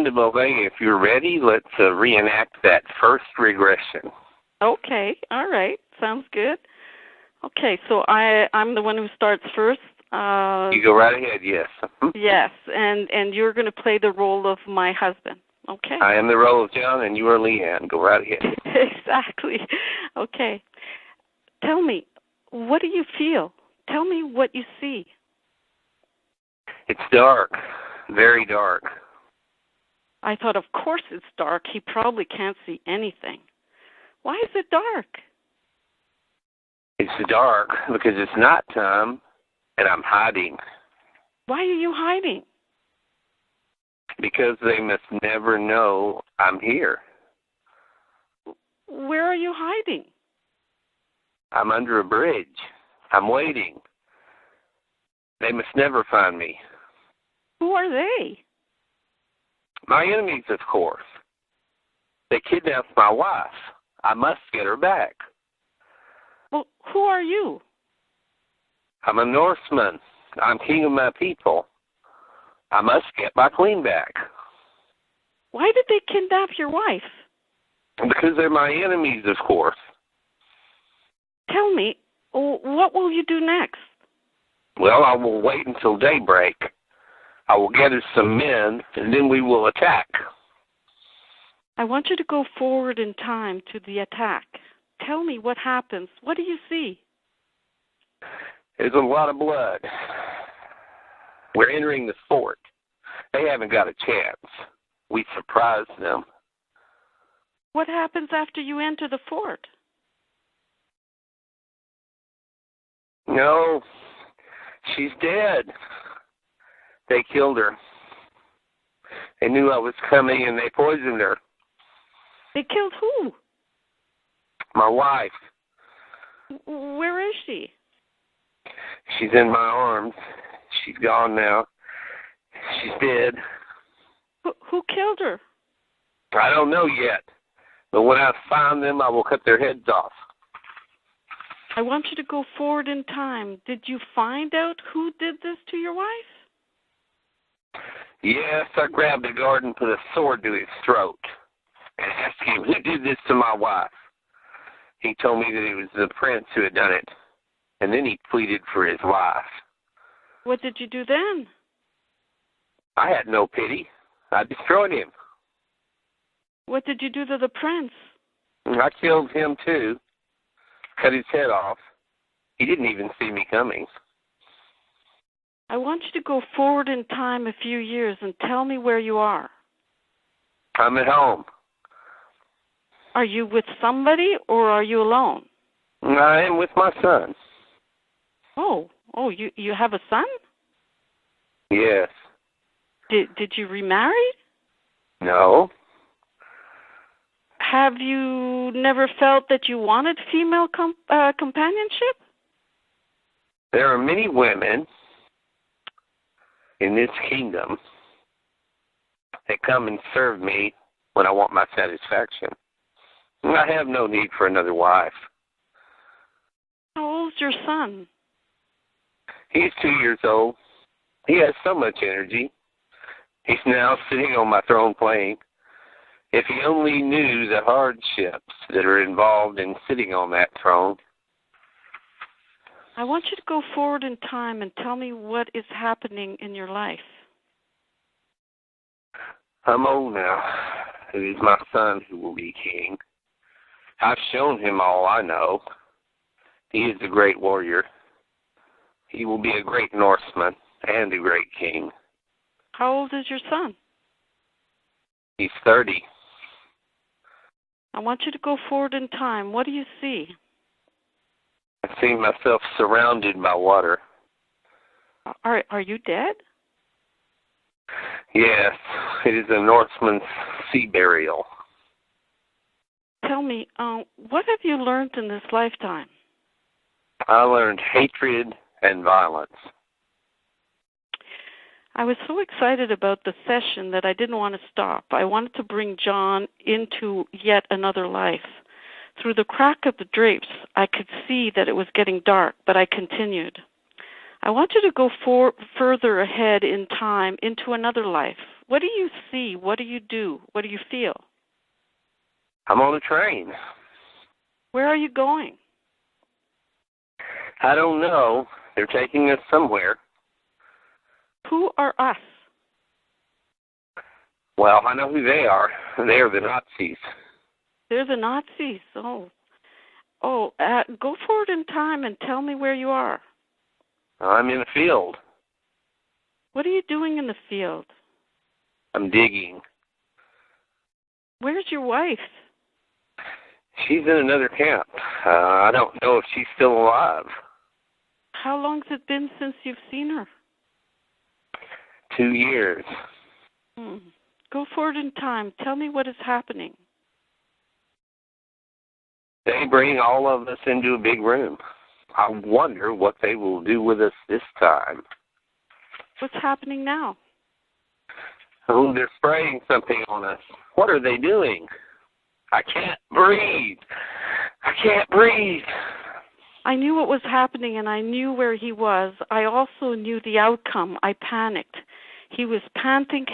to Beauvais. If you're ready, let's reenact that first regression. Okay, all right. Sounds good. Okay, so I'm the one who starts first. You go right ahead, yes. Yes, and you're going to play the role of my husband. Okay. I am the role of John, and you are Leanne. Go right ahead. Exactly. Okay. Tell me, what do you feel? Tell me what you see. It's dark, very dark. I thought, of course it's dark. He probably can't see anything. Why is it dark? It's dark because it's nighttime, and I'm hiding. Why are you hiding? Because they must never know I'm here. Where are you hiding? I'm under a bridge. I'm waiting. They must never find me. Who are they? My enemies, of course. They kidnapped my wife. I must get her back. Well, who are you? I'm a Norseman. I'm king of my people. I must get my queen back. Why did they kidnap your wife? Because they're my enemies, of course. Tell me, what will you do next? Well, I will wait until daybreak. I will gather some men, and then we will attack. I want you to go forward in time to the attack. Tell me what happens. What do you see? There's a lot of blood. We're entering the fort. They haven't got a chance. We surprise them. What happens after you enter the fort? No, she's dead. They killed her. They knew I was coming, and they poisoned her. They killed who? My wife. Where is she? She's in my arms. She's gone now. She's dead. Who killed her? I don't know yet. But when I find them, I will cut their heads off. I want you to go forward in time. Did you find out who did this to your wife? Yes, I grabbed a guard and put a sword to his throat and asked him, who did this to my wife? He told me that it was the prince who had done it, and then he pleaded for his life. What did you do then? I had no pity. I destroyed him. What did you do to the prince? I killed him too. Cut his head off. He didn't even see me coming. I want you to go forward in time a few years and tell me where you are. I'm at home. Are you with somebody or are you alone? I am with my son. Oh, you have a son? Yes. Did you remarry? No. Have you never felt that you wanted female companionship? There are many women in this kingdom that come and serve me when I want my satisfaction. I have no need for another wife. How old's your son? He's 2 years old. He has so much energy. He's now sitting on my throne playing. If he only knew the hardships that are involved in sitting on that throne. I want you to go forward in time and tell me what is happening in your life. I'm old now. It is my son who will be king. I've shown him all I know. He is a great warrior. He will be a great Norseman and a great king. How old is your son? He's 30. I want you to go forward in time. What do you see? I see myself surrounded by water. Are you dead? Yes, it is a Norseman's sea burial. Tell me, what have you learned in this lifetime? I learned hatred and violence. I was so excited about the session that I didn't want to stop. I wanted to bring John into yet another life. Through the crack of the drapes, I could see that it was getting dark, but I continued. I want you to go further ahead in time into another life What do you see? What do you do? What do you feel? I'm on a train. Where are you going? I don't know. They're taking us somewhere. Who are us? Well, I know who they are. They are the Nazis. They're the Nazis. Oh, go forward in time and tell me where you are. I'm in a field. What are you doing in the field? I'm digging. Where's your wife? She's in another camp. I don't know if she's still alive. How long has it been since you've seen her? 2 years. Go forward in time. Tell me what is happening. They bring all of us into a big room. I wonder what they will do with us this time. What's happening now? Oh, they're spraying something on us. What are they doing? I can't breathe. I can't breathe. I knew what was happening, and I knew where he was. I also knew the outcome. I panicked. He was panting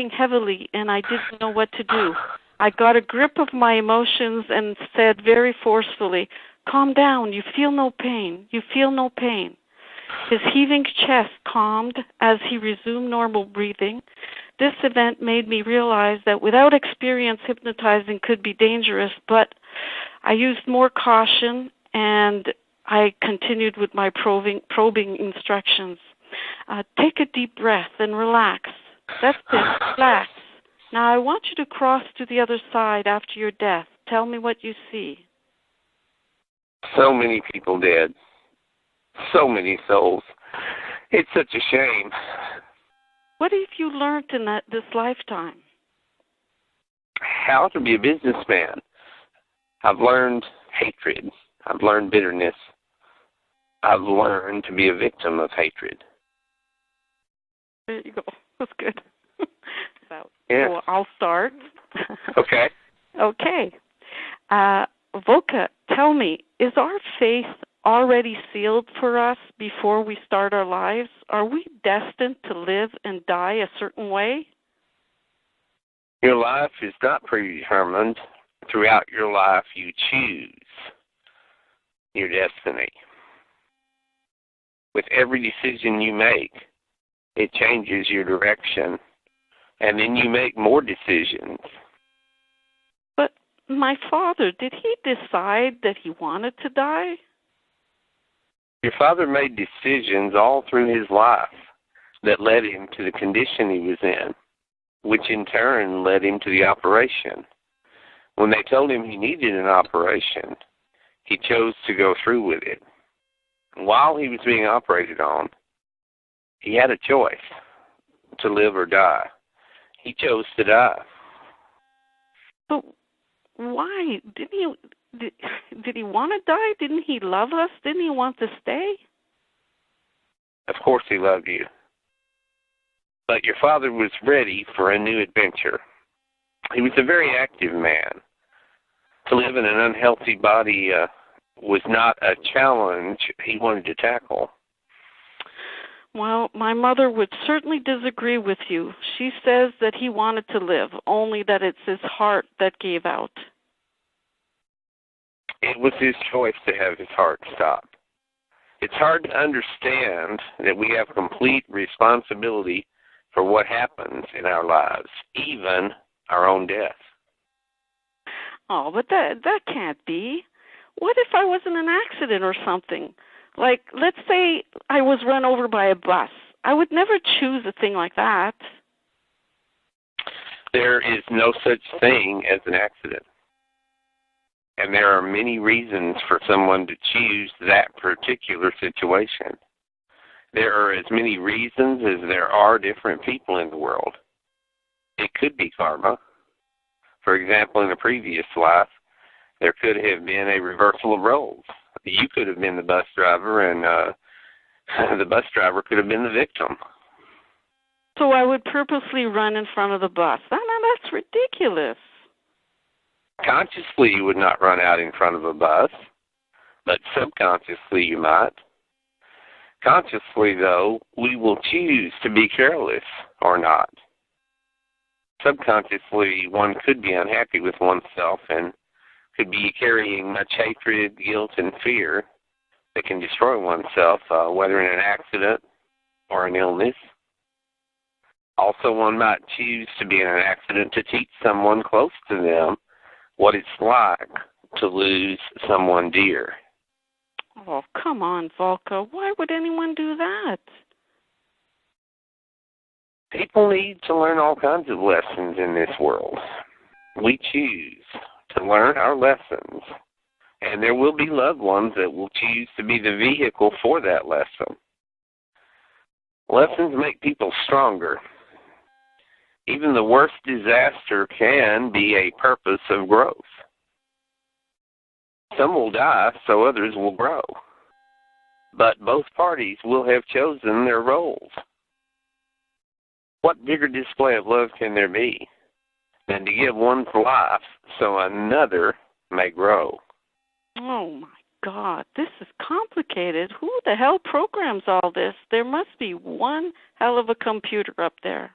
heavily, and I didn't know what to do. I got a grip of my emotions and said very forcefully, "Calm down. You feel no pain. You feel no pain." His heaving chest calmed as he resumed normal breathing. This event made me realize that without experience, hypnotizing could be dangerous, but I used more caution, and I continued with my probing instructions. Take a deep breath and relax. That's it. Relax. Now I want you to cross to the other side after your death. Tell me what you see. So many people dead. So many souls. It's such a shame. What have you learned in this lifetime? How to be a businessman. I've learned hatred. I've learned bitterness. I've learned to be a victim of hatred. There you go. That's good. Yeah. So I'll start. Okay. Okay. Voka, tell me, is our faith already sealed for us before we start our lives? Are we destined to live and die a certain way? Your life is not predetermined. Throughout your life, you choose your destiny. With every decision you make, it changes your direction, and then you make more decisions. But my father, did he decide that he wanted to die? Your father made decisions all through his life that led him to the condition he was in, which in turn led him to the operation. When they told him he needed an operation, he chose to go through with it. While he was being operated on, he had a choice to live or die. He chose to die. But why? Did he want to die? Didn't he love us? Didn't he want to stay? Of course he loved you. But your father was ready for a new adventure. He was a very active man. To live in an unhealthy body was not a challenge he wanted to tackle. Well, my mother would certainly disagree with you. She says that he wanted to live, only that it's his heart that gave out. It was his choice to have his heart stop. It's hard to understand that we have complete responsibility for what happens in our lives, even our own death. Oh, but that can't be. What if I was in an accident or something? Like, let's say I was run over by a bus. I would never choose a thing like that. There is no such thing as an accident. And there are many reasons for someone to choose that particular situation. There are as many reasons as there are different people in the world. It could be karma. For example, in a previous life, there could have been a reversal of roles. You could have been the bus driver, and the bus driver could have been the victim. So I would purposely run in front of the bus. That's ridiculous. Consciously, you would not run out in front of a bus, but subconsciously you might. Consciously, though, we will choose to be careless or not. subconsciously one could be unhappy with oneself and could be carrying much hatred, guilt, and fear that can destroy oneself, whether in an accident or an illness. Also, one might choose to be in an accident to teach someone close to them what it's like to lose someone dear. Oh, come on, Volka. Why would anyone do that? People need to learn all kinds of lessons in this world. We choose to learn our lessons, and there will be loved ones that will choose to be the vehicle for that lesson. Lessons make people stronger. Even the worst disaster can be a purpose of growth. Some will die, so others will grow. But both parties will have chosen their roles. What bigger display of love can there be than to give one's life so another may grow? Oh, my God. This is complicated. Who the hell programs all this? There must be one hell of a computer up there.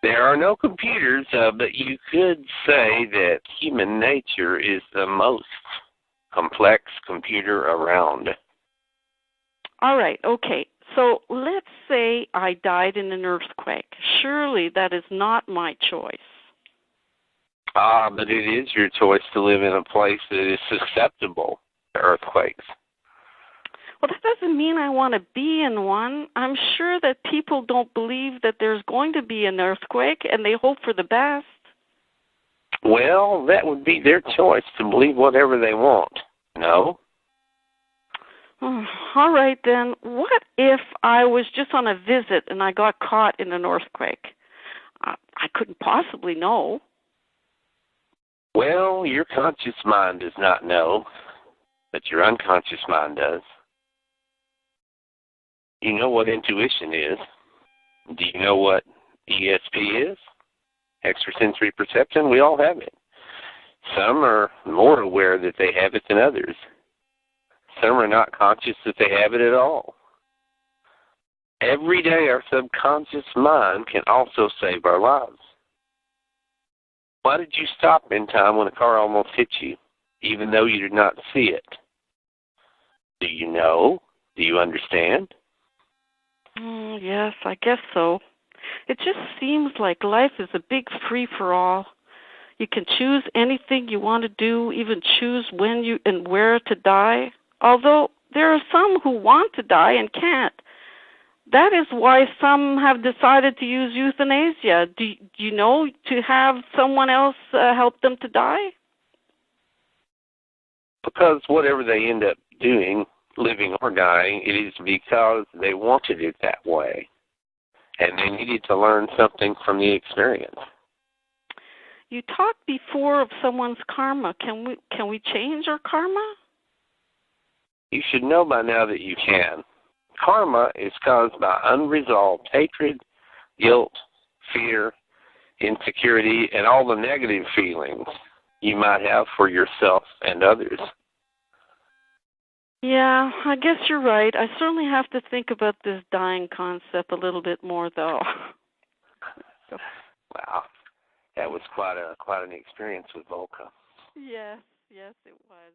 There are no computers, but you could say that human nature is the most complex computer around. All right, okay. So let's say I died in an earthquake. Surely that is not my choice. But it is your choice to live in a place that is susceptible to earthquakes. Well, that doesn't mean I want to be in one. I'm sure that people don't believe that there's going to be an earthquake, and they hope for the best. Well, that would be their choice to believe whatever they want. No? All right, then. What if I was just on a visit and I got caught in an earthquake? I couldn't possibly know. Well, your conscious mind does not know, but your unconscious mind does. You know what intuition is. Do you know what ESP is? Extrasensory perception? We all have it. Some are more aware that they have it than others. Some are not conscious that they have it at all. Every day our subconscious mind can also save our lives. Why did you stop in time when a car almost hit you, even though you did not see it? Do you know? Do you understand? Yes, I guess so. It just seems like life is a big free-for-all. You can choose anything you want to do, even choose when you and where to die. Although there are some who want to die and can't. That is why some have decided to use euthanasia. Do you know, to have someone else help them to die? Because whatever they end up doing, living or dying, it is because they wanted it that way. And they needed to learn something from the experience. You talked before of someone's karma. Can we change our karma? You should know by now that you can. Karma is caused by unresolved hatred, guilt, fear, insecurity, and all the negative feelings you might have for yourself and others. Yeah, I guess you're right. I certainly have to think about this dying concept a little bit more, though. Wow, that was quite an experience with Volka. Yes, it was.